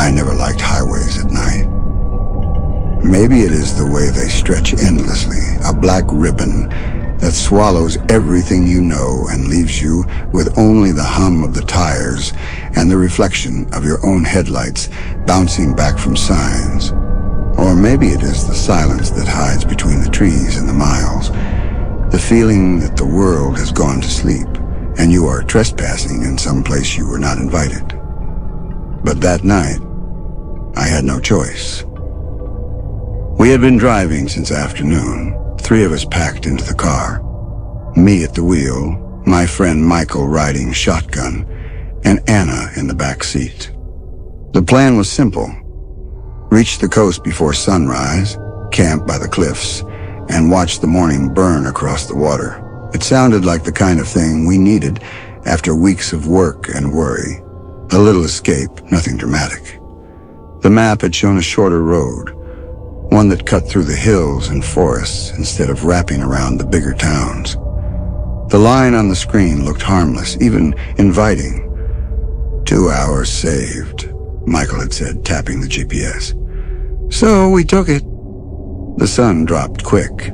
I never liked highways at night. Maybe it is the way they stretch endlessly, a black ribbon that swallows everything you know and leaves you with only the hum of the tires and the reflection of your own headlights bouncing back from signs. Or maybe it is the silence that hides between the trees and the miles, the feeling that the world has gone to sleep and you are trespassing in some place you were not invited. But that night, I had no choice. We had been driving since afternoon, 3 of us packed into the car. Me at the wheel, my friend Michael riding shotgun, and Anna in the back seat. The plan was simple. Reach the coast before sunrise, camp by the cliffs, and watch the morning burn across the water. It sounded like the kind of thing we needed after weeks of work and worry. A little escape, nothing dramatic. The map had shown a shorter road, one that cut through the hills and forests instead of wrapping around the bigger towns. The line on the screen looked harmless, even inviting. 2 hours saved, Michael had said, tapping the GPS. So we took it. The sun dropped quick.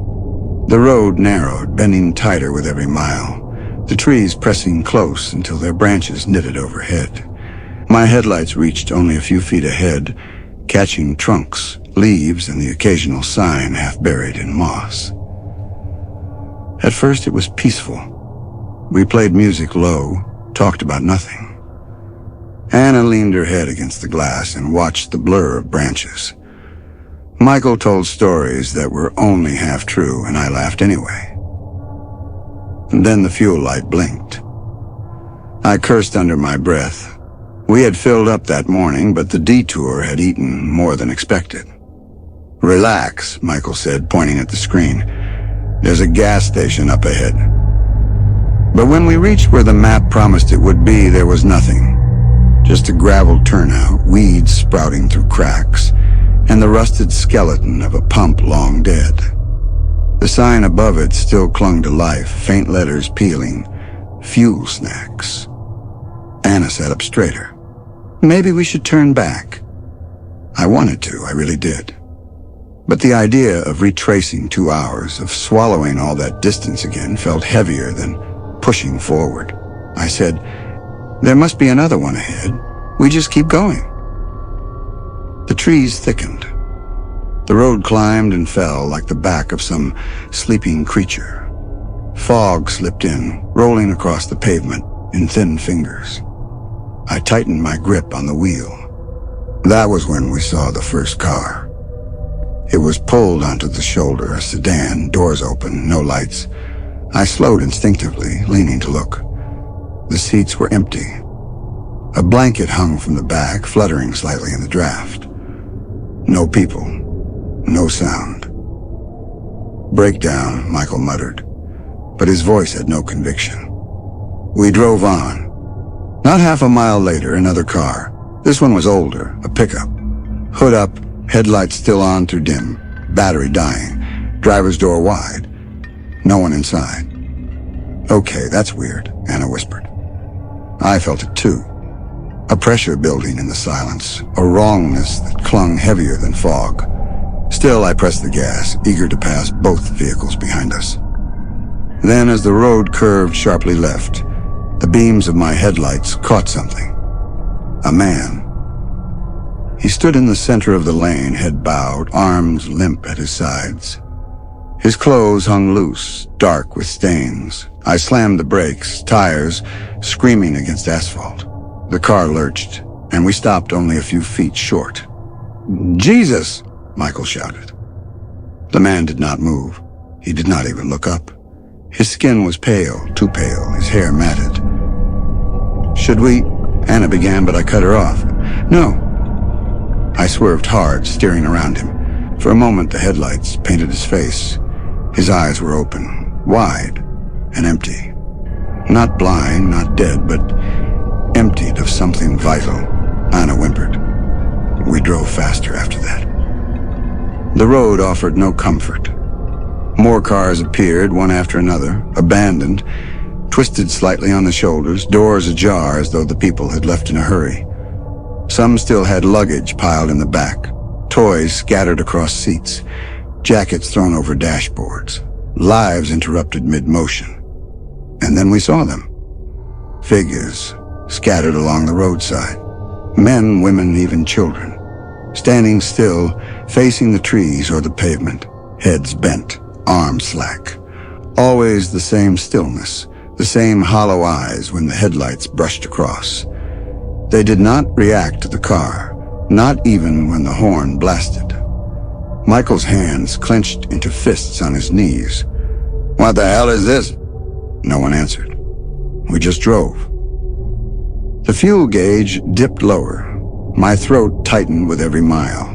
The road narrowed, bending tighter with every mile, the trees pressing close until their branches knitted overhead. My headlights reached only a few feet ahead, catching trunks, leaves, and the occasional sign half buried in moss. At first it was peaceful. We played music low, talked about nothing. Anna leaned her head against the glass and watched the blur of branches. Michael told stories that were only half true, and I laughed anyway. And then the fuel light blinked. I cursed under my breath. We had filled up that morning, but the detour had eaten more than expected. Relax, Michael said, pointing at the screen. There's a gas station up ahead. But when we reached where the map promised it would be, there was nothing. Just a gravel turnout, weeds sprouting through cracks, and the rusted skeleton of a pump long dead. The sign above it still clung to life, faint letters peeling, fuel snacks. Anna sat up straighter. Maybe we should turn back. I wanted to, I really did. But the idea of retracing 2 hours, of swallowing all that distance again, felt heavier than pushing forward. I said, there must be another one ahead. We just keep going. The trees thickened. The road climbed and fell like the back of some sleeping creature. Fog slipped in, rolling across the pavement in thin fingers. I tightened my grip on the wheel. That was when we saw the first car. It was pulled onto the shoulder, a sedan, doors open, no lights. I slowed instinctively, leaning to look. The seats were empty. A blanket hung from the back, fluttering slightly in the draft. No people, no sound. Breakdown, Michael muttered, but his voice had no conviction. We drove on. Not half a mile later, another car. This one was older, a pickup. Hood up, headlights still on through dim, battery dying, driver's door wide. No one inside. Okay, that's weird, Anna whispered. I felt it too. A pressure building in the silence, a wrongness that clung heavier than fog. Still, I pressed the gas, eager to pass both vehicles behind us. Then, as the road curved sharply left, the beams of my headlights caught something. A man. He stood in the center of the lane, head bowed, arms limp at his sides. His clothes hung loose, dark with stains. I slammed the brakes, tires screaming against asphalt. The car lurched, and we stopped only a few feet short. Jesus! Michael shouted. The man did not move. He did not even look up. His skin was pale, too pale, his hair matted. Should we? Anna began, but I cut her off. No. I swerved hard, steering around him. For a moment, the headlights painted his face. His eyes were open, wide, and empty. Not blind, not dead, but emptied of something vital. Anna whimpered. We drove faster after that. The road offered no comfort. More cars appeared, one after another, abandoned, twisted slightly on the shoulders, doors ajar as though the people had left in a hurry. Some still had luggage piled in the back, toys scattered across seats, jackets thrown over dashboards, lives interrupted mid-motion. And then we saw them. Figures scattered along the roadside. Men, women, even children. Standing still, facing the trees or the pavement, heads bent, arms slack. Always the same stillness, the same hollow eyes when the headlights brushed across. They did not react to the car, not even when the horn blasted. Michael's hands clenched into fists on his knees. "What the hell is this?" No one answered. We just drove. The fuel gauge dipped lower. My throat tightened with every mile.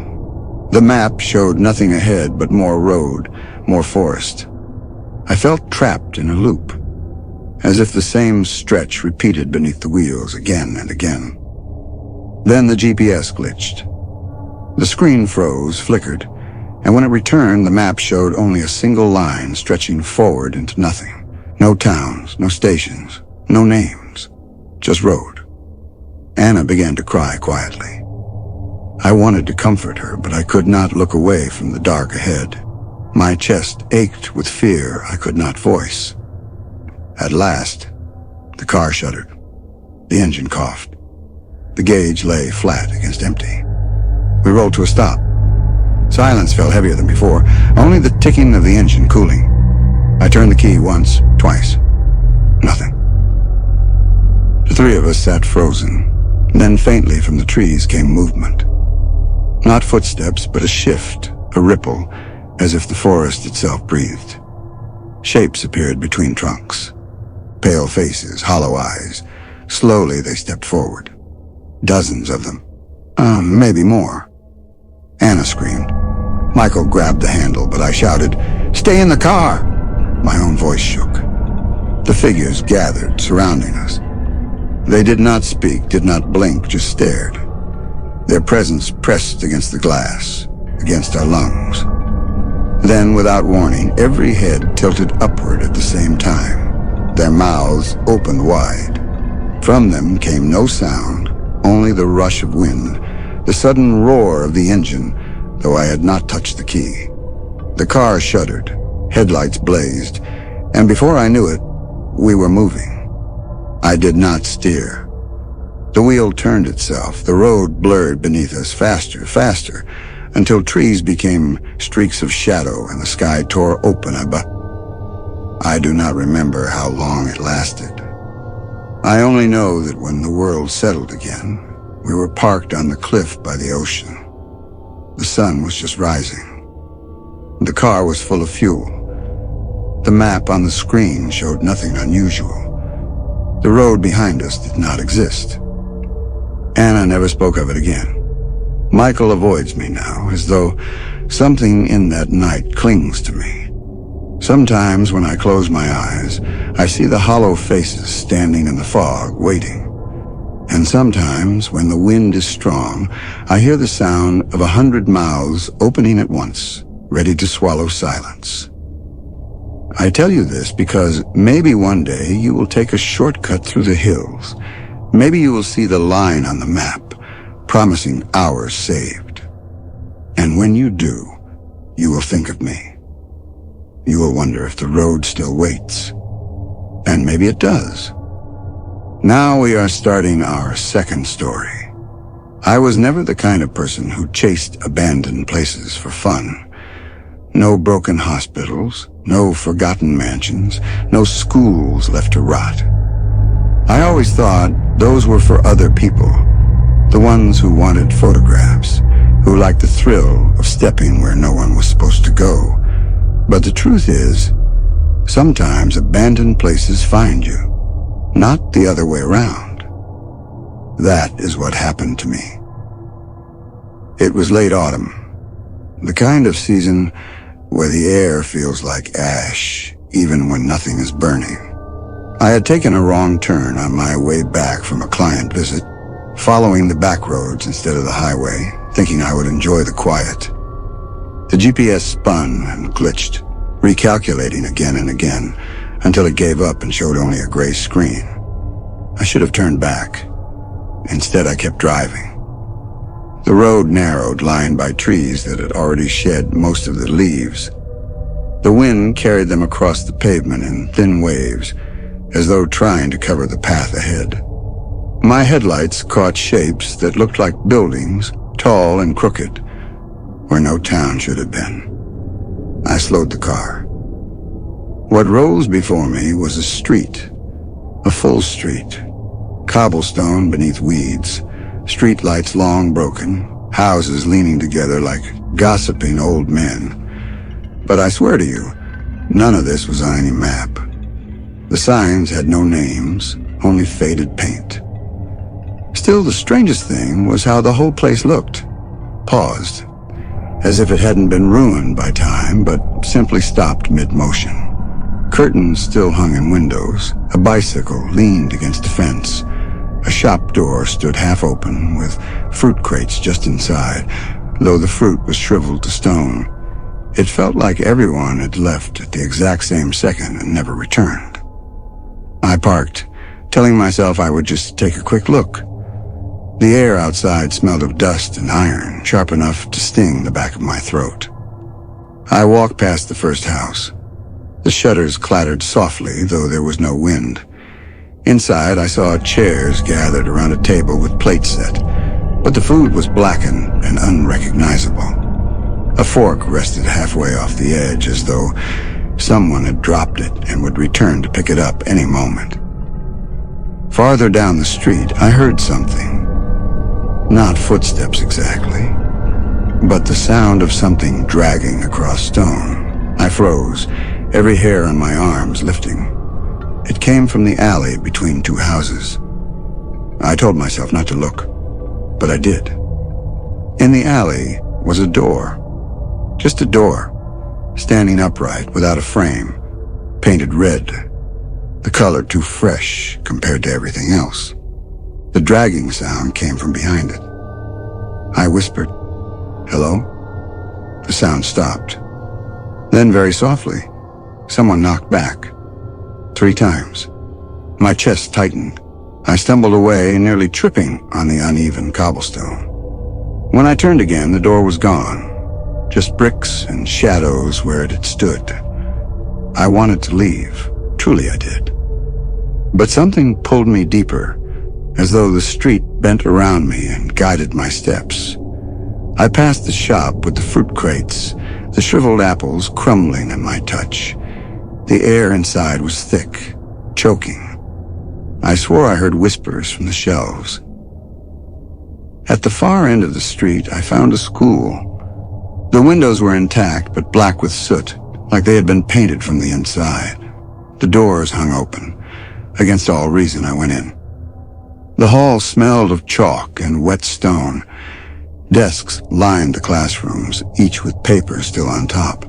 The map showed nothing ahead but more road, more forest. I felt trapped in a loop, as if the same stretch repeated beneath the wheels again and again. Then the GPS glitched. The screen froze, flickered, and when it returned, the map showed only a single line stretching forward into nothing. No towns, no stations, no names, just road. Anna began to cry quietly. I wanted to comfort her, but I could not look away from the dark ahead. My chest ached with fear I could not voice. At last, the car shuddered. The engine coughed. The gauge lay flat against empty. We rolled to a stop. Silence felt heavier than before, only the ticking of the engine cooling. I turned the key once, twice. Nothing. The three of us sat frozen. Then faintly from the trees came movement. Not footsteps, but a shift, a ripple, as if the forest itself breathed. Shapes appeared between trunks. Pale faces, hollow eyes. Slowly they stepped forward. Dozens of them. Maybe more. Anna screamed. Michael grabbed the handle, but I shouted, "Stay in the car!" My own voice shook. The figures gathered, surrounding us. They did not speak, did not blink, just stared. Their presence pressed against the glass, against our lungs. Then, without warning, every head tilted upward at the same time. Their mouths opened wide. From them came no sound, only the rush of wind, the sudden roar of the engine, though I had not touched the key. The car shuddered, headlights blazed, and before I knew it, we were moving. I did not steer. The wheel turned itself, the road blurred beneath us faster, faster, until trees became streaks of shadow and the sky tore open. I do not remember how long it lasted. I only know that when the world settled again, we were parked on the cliff by the ocean. The sun was just rising. The car was full of fuel. The map on the screen showed nothing unusual. The road behind us did not exist. Anna never spoke of it again. Michael avoids me now, as though something in that night clings to me. Sometimes when I close my eyes, I see the hollow faces standing in the fog, waiting. And sometimes, when the wind is strong, I hear the sound of 100 mouths opening at once, ready to swallow silence. I tell you this because maybe one day you will take a shortcut through the hills. Maybe you will see the line on the map, promising hours saved. And when you do, you will think of me. You will wonder if the road still waits. And maybe it does. Now we are starting our second story. I was never the kind of person who chased abandoned places for fun. No broken hospitals, no forgotten mansions, no schools left to rot. I always thought those were for other people, the ones who wanted photographs, who liked the thrill of stepping where no one was supposed to go. But the truth is, sometimes abandoned places find you, not the other way around. That is what happened to me. It was late autumn, the kind of season where the air feels like ash, even when nothing is burning. I had taken a wrong turn on my way back from a client visit, following the back roads instead of the highway, thinking I would enjoy the quiet. The GPS spun and glitched, recalculating again and again, until it gave up and showed only a gray screen. I should have turned back. Instead, I kept driving. The road narrowed, lined by trees that had already shed most of the leaves. The wind carried them across the pavement in thin waves, as though trying to cover the path ahead. My headlights caught shapes that looked like buildings, tall and crooked, where no town should have been. I slowed the car. What rose before me was a street, a full street, cobblestone beneath weeds, street lights long broken, houses leaning together like gossiping old men. But I swear to you, none of this was on any map. The signs had no names, only faded paint. Still, the strangest thing was how the whole place looked. Paused, as if it hadn't been ruined by time, but simply stopped mid-motion. Curtains still hung in windows. A bicycle leaned against a fence. A shop door stood half open, with fruit crates just inside, though the fruit was shriveled to stone. It felt like everyone had left at the exact same second and never returned. I parked, telling myself I would just take a quick look. The air outside smelled of dust and iron, sharp enough to sting the back of my throat. I walked past the first house. The shutters clattered softly, though there was no wind. Inside, I saw chairs gathered around a table with plates set, but the food was blackened and unrecognizable. A fork rested halfway off the edge, as though someone had dropped it and would return to pick it up any moment. Farther down the street, I heard something. Not footsteps exactly, but the sound of something dragging across stone. I froze, every hair on my arms lifting. It came from the alley between two houses. I told myself not to look, but I did. In the alley was a door. Just a door, standing upright without a frame, painted red, the color too fresh compared to everything else. The dragging sound came from behind it. I whispered, "Hello?" The sound stopped. Then very softly, someone knocked back. 3 times. My chest tightened. I stumbled away, nearly tripping on the uneven cobblestone. When I turned again, the door was gone. Just bricks and shadows where it had stood. I wanted to leave. Truly I did. But something pulled me deeper, as though the street bent around me and guided my steps. I passed the shop with the fruit crates, the shriveled apples crumbling at my touch. The air inside was thick, choking. I swore I heard whispers from the shelves. At the far end of the street, I found a school. The windows were intact, but black with soot, like they had been painted from the inside. The doors hung open. Against all reason, I went in. The hall smelled of chalk and wet stone. Desks lined the classrooms, each with papers still on top.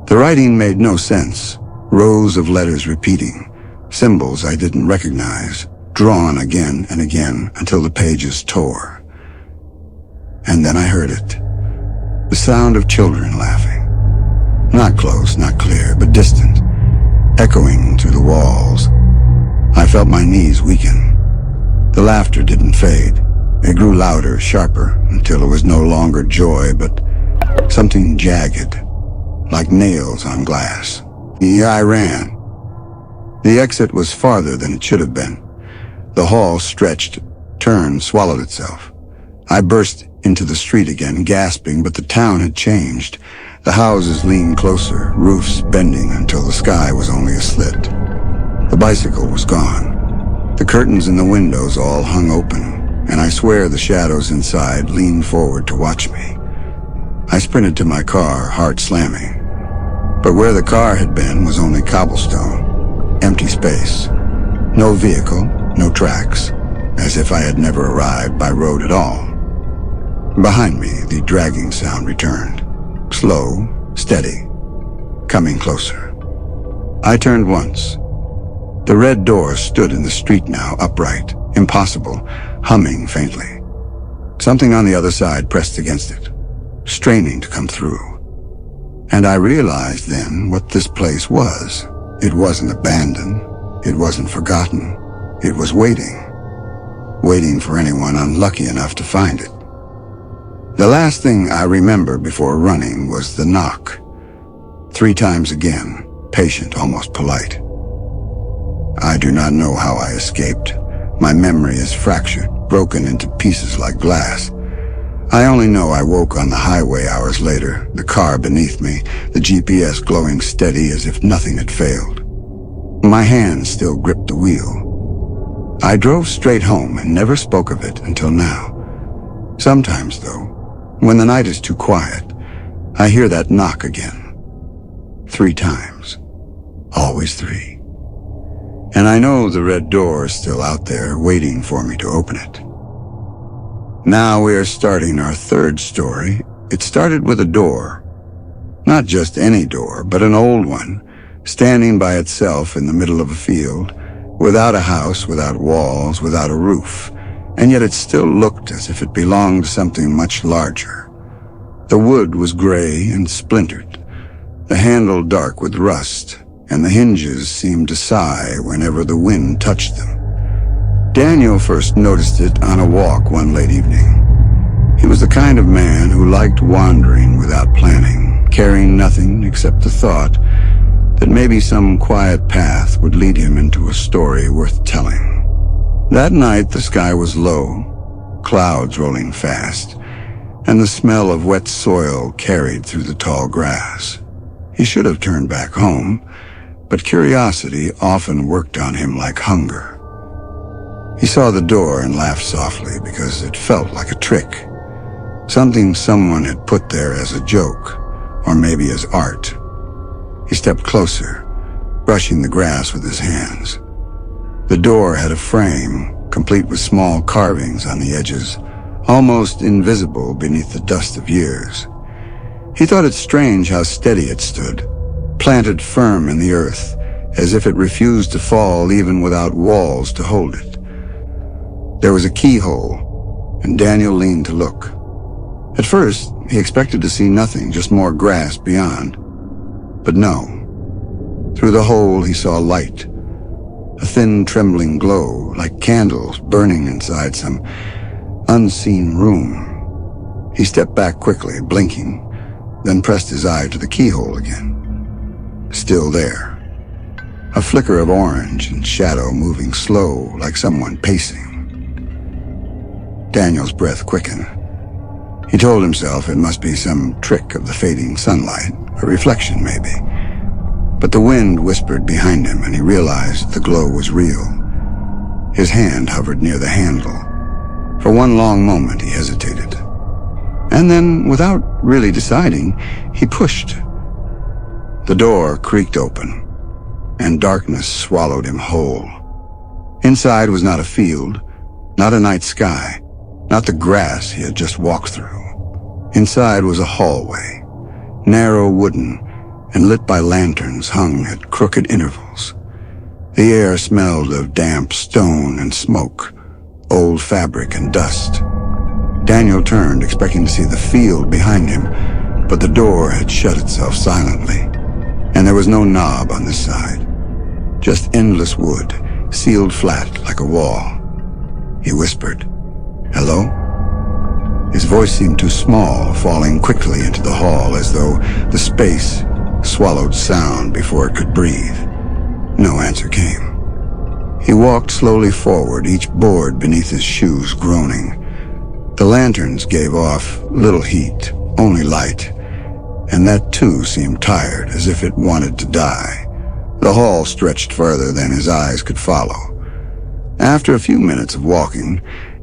The writing made no sense. Rows of letters repeating, symbols I didn't recognize, drawn again and again until the pages tore. And then I heard it. The sound of children laughing. Not close, not clear, but distant, echoing through the walls. I felt my knees weaken. The laughter didn't fade. It grew louder, sharper, until it was no longer joy, but something jagged, like nails on glass. I ran. The exit was farther than it should have been. The hall stretched, turned, swallowed itself. I burst into the street again, gasping, but the town had changed. The houses leaned closer, roofs bending until the sky was only a slit. The bicycle was gone. The curtains in the windows all hung open, and I swear the shadows inside leaned forward to watch me. I sprinted to my car, heart slamming. But where the car had been was only cobblestone, empty space. No vehicle, no tracks, as if I had never arrived by road at all. Behind me, the dragging sound returned. Slow, steady, coming closer. I turned once. The red door stood in the street now, upright, impossible, humming faintly. Something on the other side pressed against it, straining to come through. And I realized then what this place was. It wasn't abandoned. It wasn't forgotten. It was waiting. Waiting for anyone unlucky enough to find it. The last thing I remember before running was the knock. 3 times again, patient, almost polite. I do not know how I escaped. My memory is fractured, broken into pieces like glass. I only know I woke on the highway hours later, the car beneath me, the GPS glowing steady as if nothing had failed. My hands still gripped the wheel. I drove straight home and never spoke of it until now. Sometimes, though, when the night is too quiet, I hear that knock again. 3 times. Always 3. And I know the red door is still out there waiting for me to open it. Now we are starting our 3rd story. It started with a door. Not just any door, but an old one, standing by itself in the middle of a field, without a house, without walls, without a roof, and yet it still looked as if it belonged to something much larger. The wood was gray and splintered, the handle dark with rust, and the hinges seemed to sigh whenever the wind touched them. Daniel first noticed it on a walk one late evening. He was the kind of man who liked wandering without planning, carrying nothing except the thought that maybe some quiet path would lead him into a story worth telling. That night the sky was low, clouds rolling fast, and the smell of wet soil carried through the tall grass. He should have turned back home, but curiosity often worked on him like hunger. He saw the door and laughed softly because it felt like a trick, something someone had put there as a joke, or maybe as art. He stepped closer, brushing the grass with his hands. The door had a frame, complete with small carvings on the edges, almost invisible beneath the dust of years. He thought it strange how steady it stood, planted firm in the earth, as if it refused to fall even without walls to hold it. There was a keyhole, and Daniel leaned to look. At first, he expected to see nothing, just more grass beyond. But no. Through the hole he saw light, a thin trembling glow, like candles burning inside some unseen room. He stepped back quickly, blinking, then pressed his eye to the keyhole again. Still there. A flicker of orange and shadow moving slow, like someone pacing. Daniel's breath quickened. He told himself it must be some trick of the fading sunlight, a reflection maybe. But the wind whispered behind him and he realized the glow was real. His hand hovered near the handle. For one long moment he hesitated. And then, without really deciding, he pushed. The door creaked open, and darkness swallowed him whole. Inside was not a field, not a night sky, not the grass he had just walked through. Inside was a hallway, narrow, wooden, and lit by lanterns hung at crooked intervals. The air smelled of damp stone and smoke, old fabric and dust. Daniel turned, expecting to see the field behind him, but the door had shut itself silently, and there was no knob on this side. Just endless wood, sealed flat like a wall. He whispered, "Hello?" His voice seemed too small, falling quickly into the hall as though the space swallowed sound before it could breathe. No answer came. He walked slowly forward, each board beneath his shoes groaning. The lanterns gave off little heat, only light, and that too seemed tired, as if it wanted to die. The hall stretched further than his eyes could follow. After a few minutes of walking,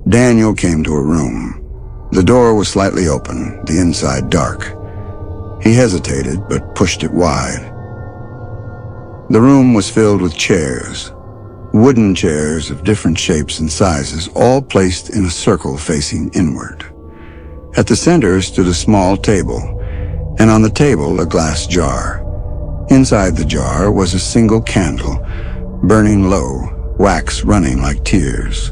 Daniel came to a room. The door was slightly open, the inside dark. He hesitated, but pushed it wide. The room was filled with chairs, wooden chairs of different shapes and sizes, all placed in a circle facing inward. At the center stood a small table, and on the table a glass jar. Inside the jar was a single candle, burning low, wax running like tears.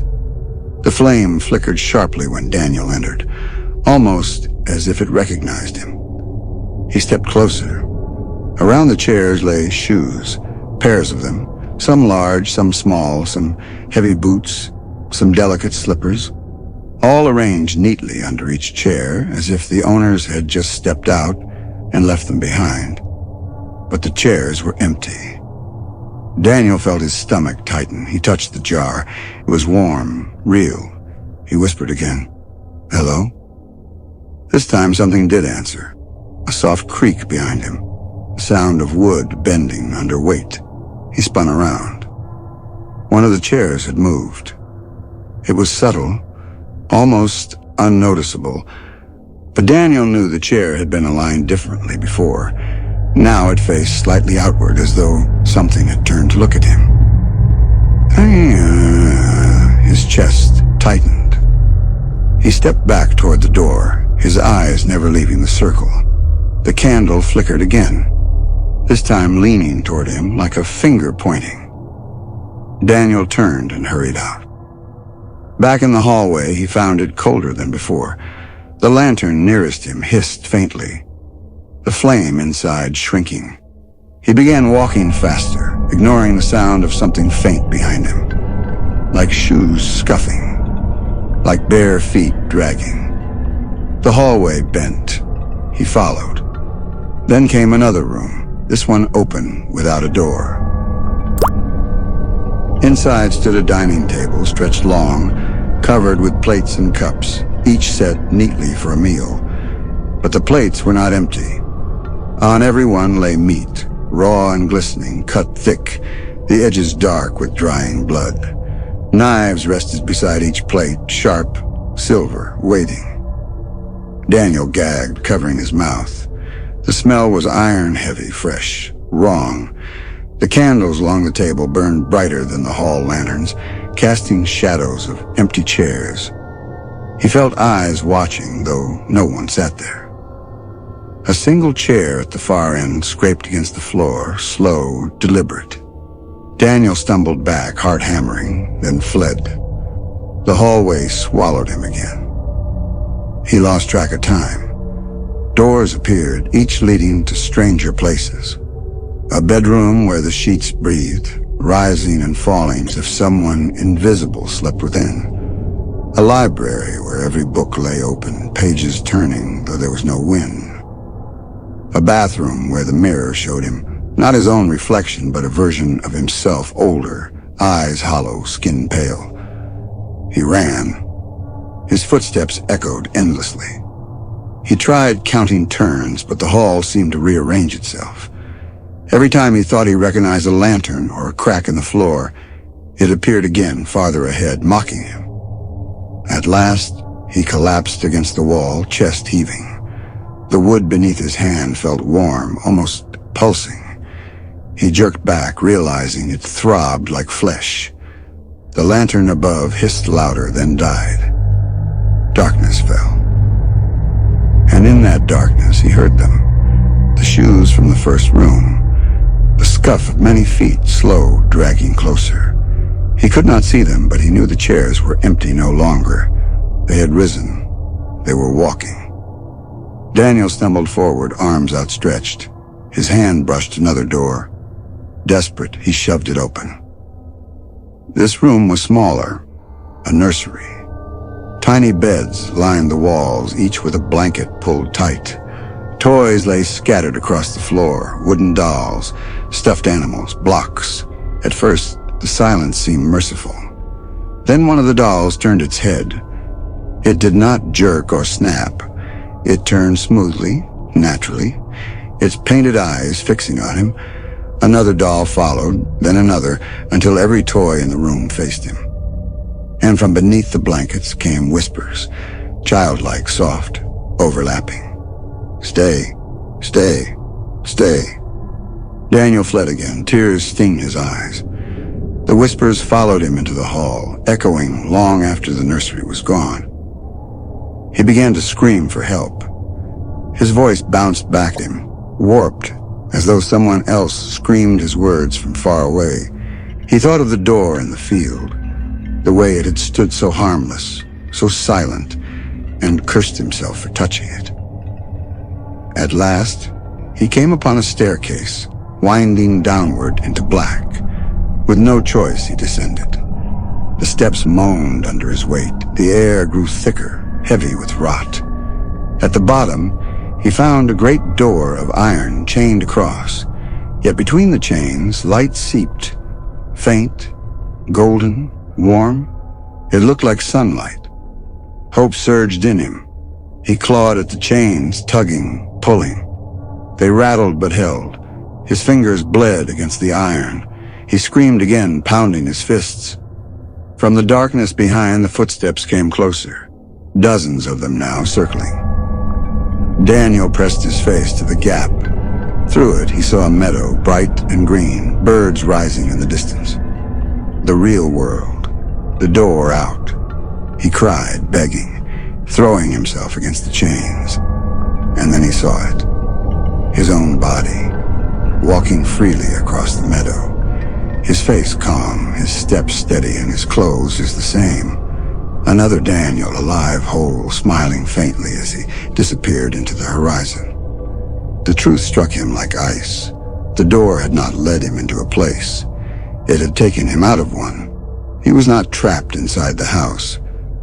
The flame flickered sharply when Daniel entered, almost as if it recognized him. He stepped closer. Around the chairs lay shoes, pairs of them, some large, some small, some heavy boots, some delicate slippers. all arranged neatly under each chair as if the owners had just stepped out and left them behind. But the chairs were empty. Daniel felt his stomach tighten. He touched the jar. It was warm, real. He whispered again, "Hello?" This time something did answer. A soft creak behind him, the sound of wood bending under weight. He spun around. One of the chairs had moved. It was subtle, almost unnoticeable, but Daniel knew the chair had been aligned differently before. Now it faced slightly outward, as though something had turned to look at him. His chest tightened. He stepped back toward the door, his eyes never leaving the circle. The candle flickered again, this time leaning toward him like a finger pointing. Daniel turned and hurried out. Back in the hallway, he found it colder than before. The lantern nearest him hissed faintly, the flame inside shrinking. He began walking faster, ignoring the sound of something faint behind him, like shoes scuffing, like bare feet dragging. The hallway bent. He followed. Then came another room, this one open without a door. Inside stood a dining table stretched long, covered with plates and cups, each set neatly for a meal. But the plates were not empty. On every one lay meat, raw and glistening, cut thick, the edges dark with drying blood. Knives rested beside each plate, sharp, silver, waiting. Daniel gagged, covering his mouth. The smell was iron-heavy, fresh, wrong. The candles along the table burned brighter than the hall lanterns, casting shadows of empty chairs. He felt eyes watching, though no one sat there. A single chair at the far end scraped against the floor, slow, deliberate. Daniel stumbled back, heart hammering, then fled. The hallway swallowed him again. He lost track of time. Doors appeared, each leading to stranger places. A bedroom where the sheets breathed, rising and falling as if someone invisible slept within. A library where every book lay open, pages turning, though there was no wind. A bathroom where the mirror showed him not his own reflection, but a version of himself, older, eyes hollow, skin pale. He ran. His footsteps echoed endlessly. He tried counting turns, but the hall seemed to rearrange itself. Every time he thought he recognized a lantern or a crack in the floor, it appeared again farther ahead, mocking him. At last, he collapsed against the wall, chest heaving. The wood beneath his hand felt warm, almost pulsing. He jerked back, realizing it throbbed like flesh. The lantern above hissed louder, then died. Darkness fell. And in that darkness, he heard them. The shoes from the first room. The scuff of many feet, slow, dragging closer. He could not see them, but he knew the chairs were empty no longer. They had risen. They were walking. Daniel stumbled forward, arms outstretched. His hand brushed another door. Desperate, he shoved it open. This room was smaller, a nursery. Tiny beds lined the walls, each with a blanket pulled tight. Toys lay scattered across the floor, wooden dolls, stuffed animals, blocks. At first, the silence seemed merciful. Then one of the dolls turned its head. It did not jerk or snap. It turned smoothly, naturally, its painted eyes fixing on him. Another doll followed, then another, until every toy in the room faced him. And from beneath the blankets came whispers, childlike, soft, overlapping. Stay, stay, stay. Daniel fled again, tears sting his eyes. The whispers followed him into the hall, echoing long after the nursery was gone. He began to scream for help. His voice bounced back at him, warped, as though someone else screamed his words from far away. He thought of the door in the field, the way it had stood so harmless, so silent, and cursed himself for touching it. At last, he came upon a staircase, winding downward into black. With no choice, he descended. The steps moaned under his weight. The air grew thicker, heavy with rot. At the bottom, he found a great door of iron chained across. Yet between the chains, light seeped. Faint, golden, warm. It looked like sunlight. Hope surged in him. He clawed at the chains, tugging, pulling. They rattled but held. His fingers bled against the iron. He screamed again, pounding his fists. From the darkness behind, the footsteps came closer. Dozens of them now, circling. Daniel pressed his face to the gap. Through it, he saw a meadow, bright and green, birds rising in the distance. The real world. The door out. He cried, begging, throwing himself against the chains. And then he saw it. His own body, walking freely across the meadow. His face calm, his steps steady, and his clothes is the same. Another Daniel, alive, whole, smiling faintly as he disappeared into the horizon. The truth struck him like ice. The door had not led him into a place. It had taken him out of one. He was not trapped inside the house.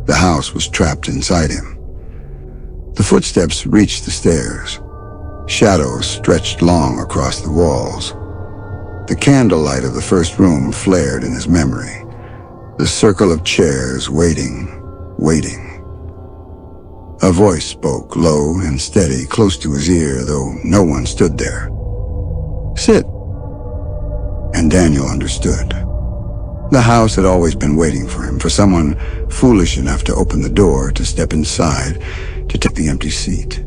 The house was trapped inside him. The footsteps reached the stairs. Shadows stretched long across the walls. The candlelight of the first room flared in his memory. The circle of chairs waiting, waiting. A voice spoke, low and steady, close to his ear, though no one stood there. "Sit." And Daniel understood. The house had always been waiting for him, for someone foolish enough to open the door, to step inside, to take the empty seat.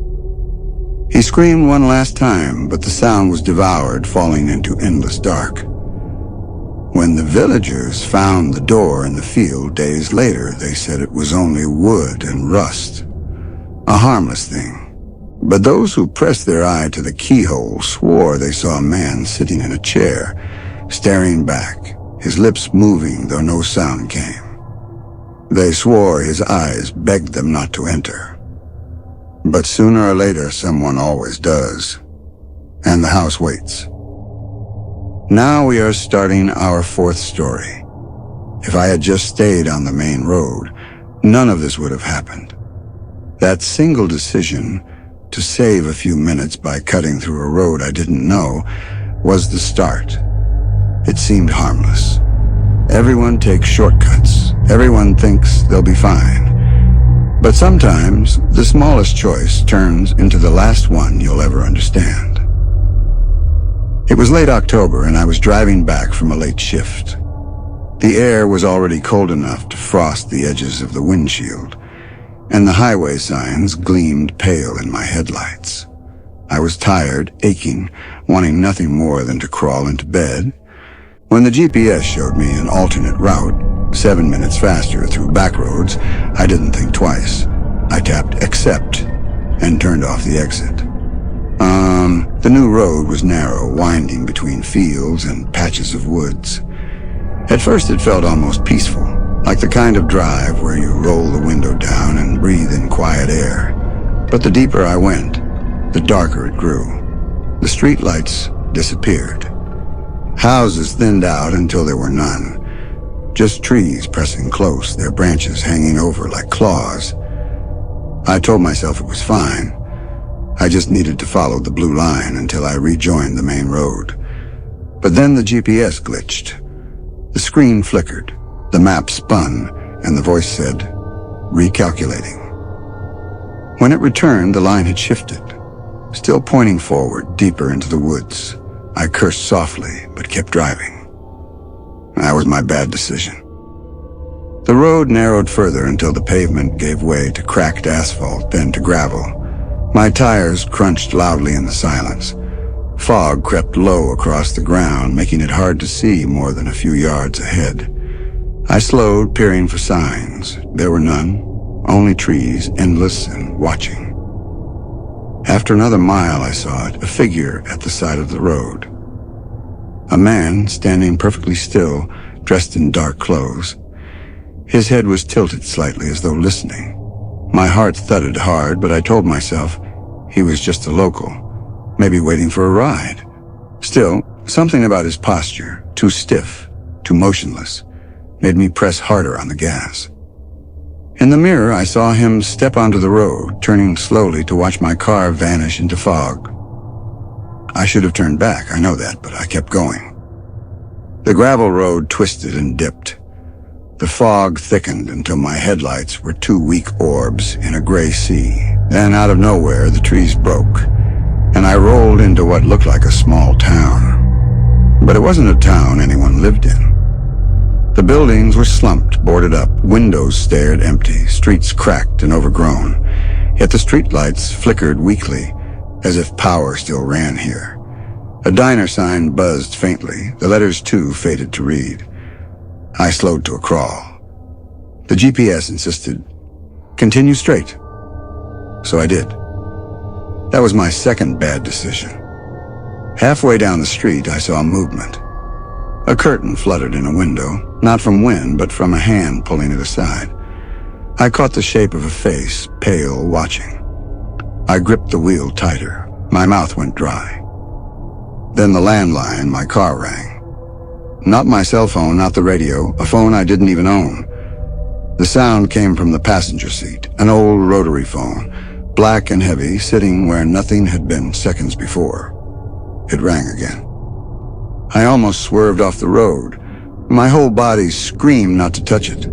He screamed one last time, but the sound was devoured, falling into endless dark. When the villagers found the door in the field days later, they said it was only wood and rust. A harmless thing. But those who pressed their eye to the keyhole swore they saw a man sitting in a chair, staring back, his lips moving though no sound came. They swore his eyes begged them not to enter. But sooner or later, someone always does. And the house waits. Now we are starting our fourth story. If I had just stayed on the main road, none of this would have happened. That single decision to save a few minutes by cutting through a road I didn't know was the start. It seemed harmless. Everyone takes shortcuts. Everyone thinks they'll be fine. But sometimes, the smallest choice turns into the last one you'll ever understand. It was late October, and I was driving back from a late shift. The air was already cold enough to frost the edges of the windshield, and the highway signs gleamed pale in my headlights. I was tired, aching, wanting nothing more than to crawl into bed, when the GPS showed me an alternate route, 7 minutes faster through back roads. I didn't think twice. I tapped accept and turned off the exit. The new road was narrow, winding between fields and patches of woods. At first it felt almost peaceful, like the kind of drive where you roll the window down and breathe in quiet air. But the deeper I went, the darker it grew. The streetlights disappeared. Houses thinned out until there were none. Just trees pressing close, their branches hanging over like claws. I told myself it was fine. I just needed to follow the blue line until I rejoined the main road. But then the GPS glitched. The screen flickered, the map spun, and the voice said, "Recalculating." When it returned, the line had shifted, still pointing forward, deeper into the woods. I cursed softly, but kept driving. That was my bad decision. The road narrowed further until the pavement gave way to cracked asphalt, then to gravel. My tires crunched loudly in the silence. Fog crept low across the ground, making it hard to see more than a few yards ahead. I slowed, peering for signs. There were none, only trees, endless and watching. After another mile, I saw it, a figure at the side of the road. A man standing perfectly still, dressed in dark clothes. His head was tilted slightly as though listening. My heart thudded hard, but I told myself he was just a local, maybe waiting for a ride. Still, something about his posture, too stiff, too motionless, made me press harder on the gas. In the mirror, I saw him step onto the road, turning slowly to watch my car vanish into fog. I should have turned back, I know that, but I kept going. The gravel road twisted and dipped. The fog thickened until my headlights were two weak orbs in a gray sea. Then, out of nowhere, the trees broke, and I rolled into what looked like a small town. But it wasn't a town anyone lived in. The buildings were slumped, boarded up, windows stared empty, streets cracked and overgrown. Yet the streetlights flickered weakly, as if power still ran here. A diner sign buzzed faintly, the letters "to" faded to read. I slowed to a crawl. The GPS insisted, "Continue straight." So I did. That was my second bad decision. Halfway down the street, I saw movement. A curtain fluttered in a window, not from wind, but from a hand pulling it aside. I caught the shape of a face, pale, watching. I gripped the wheel tighter. My mouth went dry. Then the landline, my car rang. Not my cell phone, not the radio, a phone I didn't even own. The sound came from the passenger seat, an old rotary phone, black and heavy, sitting where nothing had been seconds before. It rang again. I almost swerved off the road. My whole body screamed not to touch it.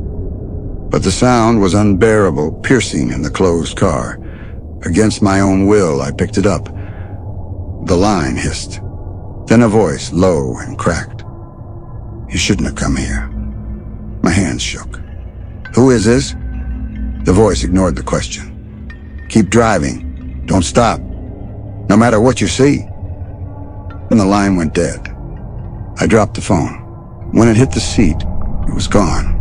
But the sound was unbearable, piercing in the closed car. Against my own will, I picked it up. The line hissed. Then a voice, low and cracked. "You shouldn't have come here." My hands shook. "Who is this?" The voice ignored the question. "Keep driving. Don't stop. No matter what you see." And the line went dead. I dropped the phone. When it hit the seat, it was gone.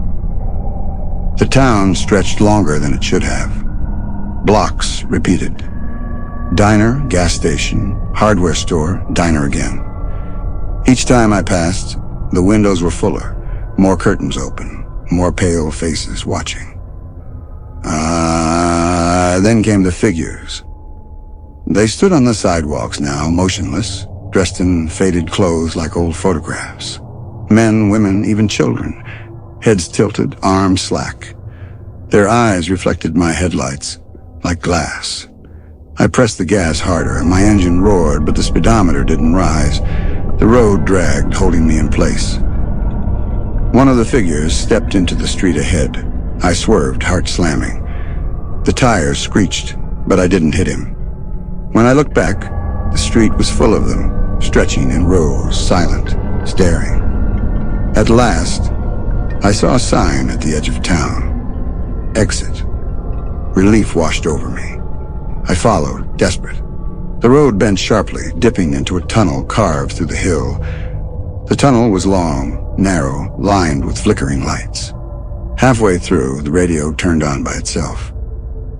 The town stretched longer than it should have. Blocks repeated. Diner, gas station, hardware store, diner again. Each time I passed, the windows were fuller, more curtains open, more pale faces watching. Then came the figures. They stood on the sidewalks now, motionless, dressed in faded clothes like old photographs. Men, women, even children, heads tilted, arms slack. Their eyes reflected my headlights, like glass. I pressed the gas harder, and my engine roared, but the speedometer didn't rise. The road dragged, holding me in place. One of the figures stepped into the street ahead. I swerved, heart slamming. The tires screeched, but I didn't hit him. When I looked back, the street was full of them, stretching in rows, silent, staring. At last, I saw a sign at the edge of town. Exit. Relief washed over me. I followed, desperate. The road bent sharply, dipping into a tunnel carved through the hill. The tunnel was long, narrow, lined with flickering lights. Halfway through, the radio turned on by itself.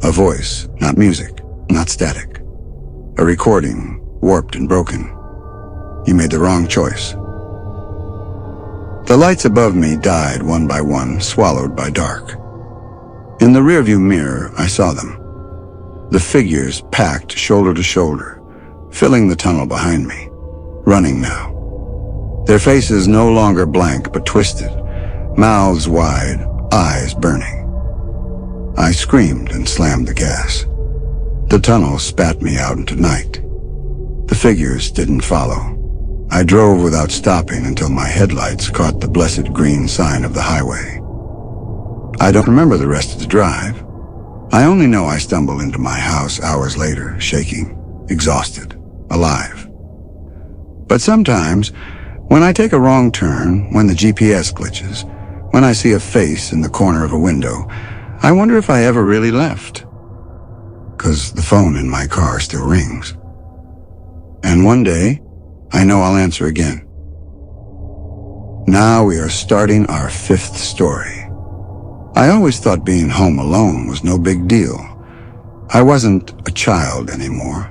A voice, not music, not static. A recording, warped and broken. "You made the wrong choice." The lights above me died one by one, swallowed by dark. In the rearview mirror, I saw them. The figures packed shoulder to shoulder, filling the tunnel behind me, running now. Their faces no longer blank but twisted, mouths wide, eyes burning. I screamed and slammed the gas. The tunnel spat me out into night. The figures didn't follow. I drove without stopping until my headlights caught the blessed green sign of the highway. I don't remember the rest of the drive. I only know I stumbled into my house hours later, shaking, exhausted, alive. But sometimes, when I take a wrong turn, when the GPS glitches, when I see a face in the corner of a window, I wonder if I ever really left. 'Cause the phone in my car still rings. And one day, I know I'll answer again. Now we are starting our 5th story. I always thought being home alone was no big deal. I wasn't a child anymore,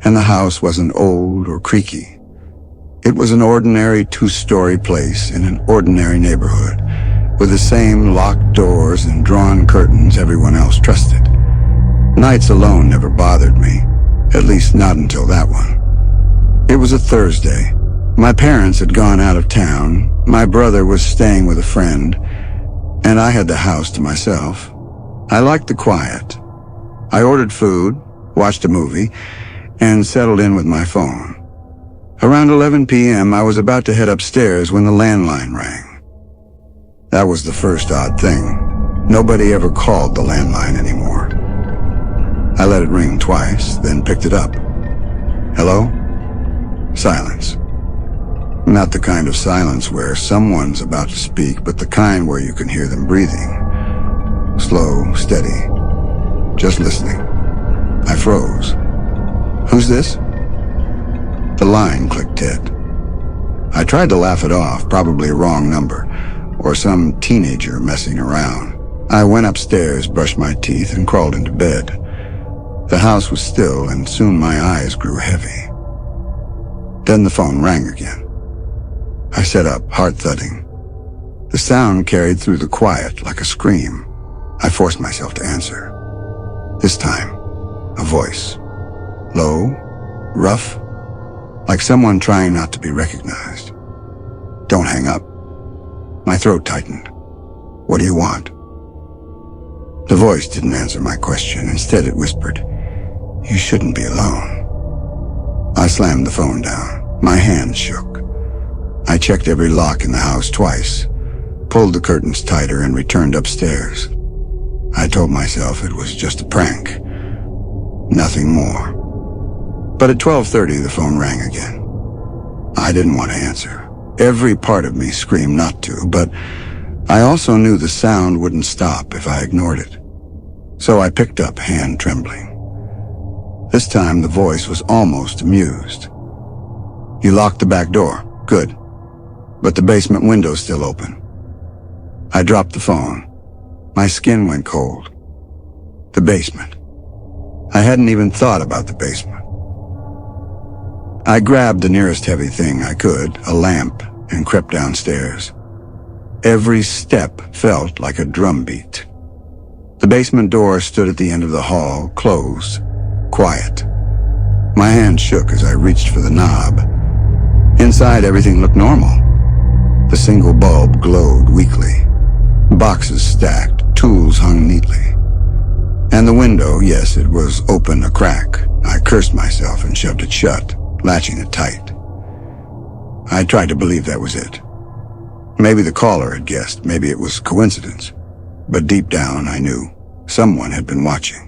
and the house wasn't old or creaky. It was an ordinary 2-story place in an ordinary neighborhood, with the same locked doors and drawn curtains everyone else trusted. Nights alone never bothered me, at least not until that one. It was a Thursday. My parents had gone out of town. My brother was staying with a friend, and I had the house to myself. I liked the quiet. I ordered food, watched a movie, and settled in with my phone. Around 11 p.m., I was about to head upstairs when the landline rang. That was the first odd thing. Nobody ever called the landline anymore. I let it ring twice, then picked it up. Hello? Silence. Not the kind of silence where someone's about to speak, but the kind where you can hear them breathing. Slow, steady. Just listening. I froze. Who's this? The line clicked dead. I tried to laugh it off, probably a wrong number, or some teenager messing around. I went upstairs, brushed my teeth, and crawled into bed. The house was still, and soon my eyes grew heavy. Then the phone rang again. I sat up, heart thudding. The sound carried through the quiet like a scream. I forced myself to answer. This time, a voice. Low, rough, like someone trying not to be recognized. Don't hang up. My throat tightened. What do you want? The voice didn't answer my question. Instead, it whispered, you shouldn't be alone. I slammed the phone down. My hands shook. I checked every lock in the house twice, pulled the curtains tighter, and returned upstairs. I told myself it was just a prank. Nothing more. But at 12:30, the phone rang again. I didn't want to answer. Every part of me screamed not to, but I also knew the sound wouldn't stop if I ignored it. So I picked up, hand trembling. This time, the voice was almost amused. You locked the back door. Good. But the basement window's still open. I dropped the phone. My skin went cold. The basement. I hadn't even thought about the basement. I grabbed the nearest heavy thing I could, a lamp, and crept downstairs. Every step felt like a drumbeat. The basement door stood at the end of the hall, closed, quiet. My hand shook as I reached for the knob. Inside, everything looked normal. The single bulb glowed weakly. Boxes stacked, tools hung neatly. And the window, yes, it was open a crack. I cursed myself and shoved it shut, latching it tight. I tried to believe that was it. Maybe the caller had guessed, maybe it was coincidence. But deep down, I knew someone had been watching.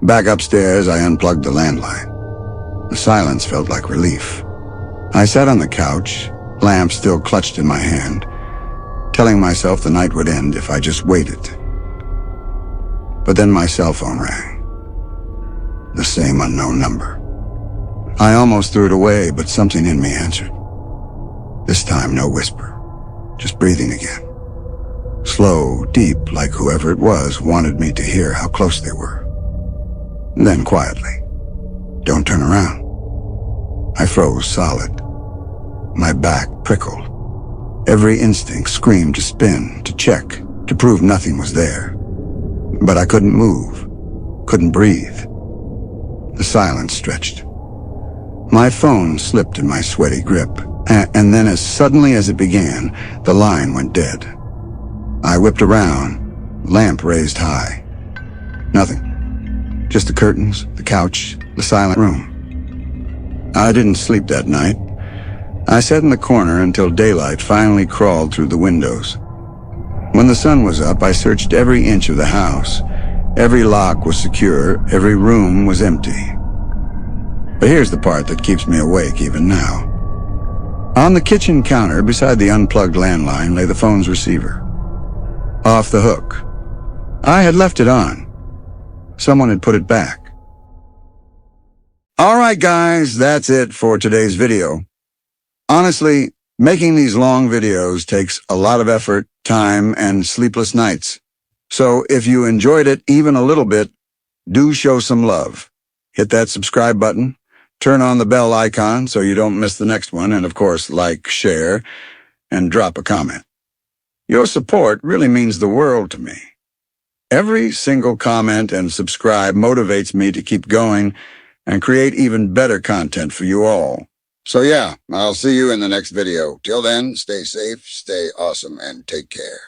Back upstairs, I unplugged the landline. The silence felt like relief. I sat on the couch, lamp still clutched in my hand, telling myself the night would end if I just waited. But then my cell phone rang. The same unknown number. I almost threw it away, but something in me answered. This time, no whisper, just breathing again. Slow, deep, like whoever it was wanted me to hear how close they were. Then quietly, don't turn around. I froze solid. My back prickled. Every instinct screamed to spin, to check, to prove nothing was there. But I couldn't move, couldn't breathe. The silence stretched. My phone slipped in my sweaty grip, and then as suddenly as it began, the line went dead. I whipped around, lamp raised high. Nothing. Just the curtains, the couch, the silent room. I didn't sleep that night. I sat in the corner until daylight finally crawled through the windows. When the sun was up, I searched every inch of the house. Every lock was secure, every room was empty. But here's the part that keeps me awake even now. On the kitchen counter beside the unplugged landline lay the phone's receiver. Off the hook. I had left it on. Someone had put it back. All right, guys, that's it for today's video. Honestly, making these long videos takes a lot of effort, time, and sleepless nights. So if you enjoyed it even a little bit, do show some love. Hit that subscribe button, turn on the bell icon so you don't miss the next one, and of course, like, share, and drop a comment. Your support really means the world to me. Every single comment and subscribe motivates me to keep going and create even better content for you all. So yeah, I'll see you in the next video. Till then, stay safe, stay awesome, and take care.